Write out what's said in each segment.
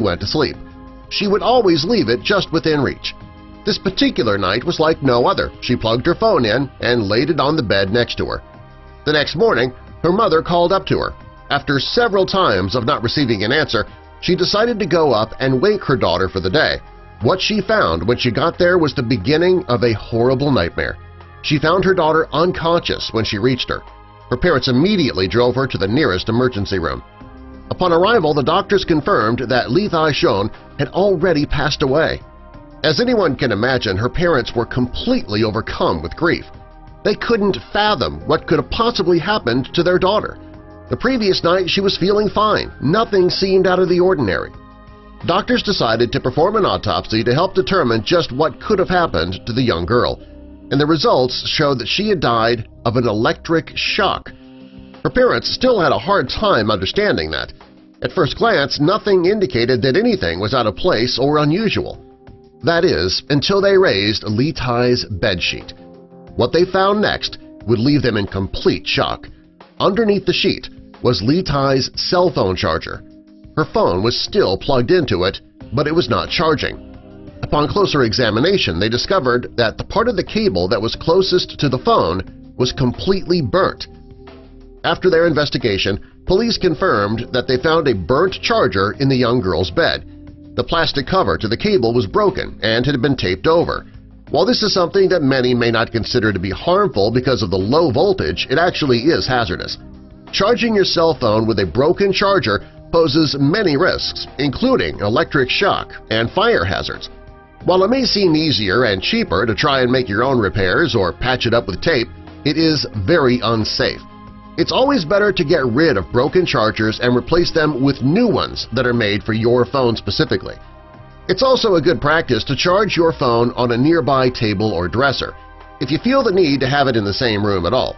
went to sleep. She would always leave it just within reach. This particular night was like no other. She plugged her phone in and laid it on the bed next to her. The next morning, her mother called up to her. After several times of not receiving an answer, she decided to go up and wake her daughter for the day. What she found when she got there was the beginning of a horrible nightmare. She found her daughter unconscious when she reached her. Her parents immediately drove her to the nearest emergency room. Upon arrival, the doctors confirmed that Lee Thai-shon had already passed away. As anyone can imagine, her parents were completely overcome with grief. They couldn't fathom what could have possibly happened to their daughter. The previous night she was feeling fine. Nothing seemed out of the ordinary. Doctors decided to perform an autopsy to help determine just what could have happened to the young girl, and the results showed that she had died of an electric shock. Her parents still had a hard time understanding that. At first glance, nothing indicated that anything was out of place or unusual. That is, until they raised Lee Thai's bedsheet. What they found next would leave them in complete shock. Underneath the sheet was Lee Thai's cell phone charger. Her phone was still plugged into it, but it was not charging. Upon closer examination, they discovered that the part of the cable that was closest to the phone was completely burnt. After their investigation, police confirmed that they found a burnt charger in the young girl's bed. The plastic cover to the cable was broken and had been taped over. While this is something that many may not consider to be harmful because of the low voltage, it actually is hazardous. Charging your cell phone with a broken charger poses many risks, including electric shock and fire hazards. While it may seem easier and cheaper to try and make your own repairs or patch it up with tape, it is very unsafe. It's always better to get rid of broken chargers and replace them with new ones that are made for your phone specifically. It's also a good practice to charge your phone on a nearby table or dresser, if you feel the need to have it in the same room at all.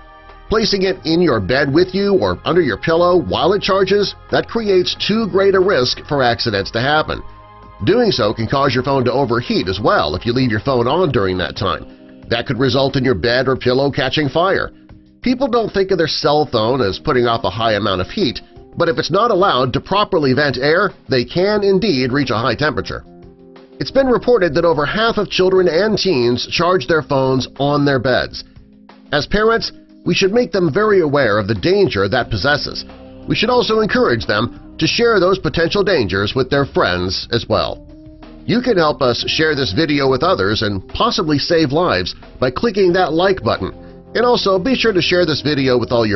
Placing it in your bed with you or under your pillow while it charges, that creates too great a risk for accidents to happen. Doing so can cause your phone to overheat as well if you leave your phone on during that time. That could result in your bed or pillow catching fire. People don't think of their cell phone as putting off a high amount of heat, but if it's not allowed to properly vent air, they can indeed reach a high temperature. It's been reported that over half of children and teens charge their phones on their beds. As parents, we should make them very aware of the danger that possesses. We should also encourage them to share those potential dangers with their friends as well. You can help us share this video with others and possibly save lives by clicking that like button. And also be sure to share this video with all your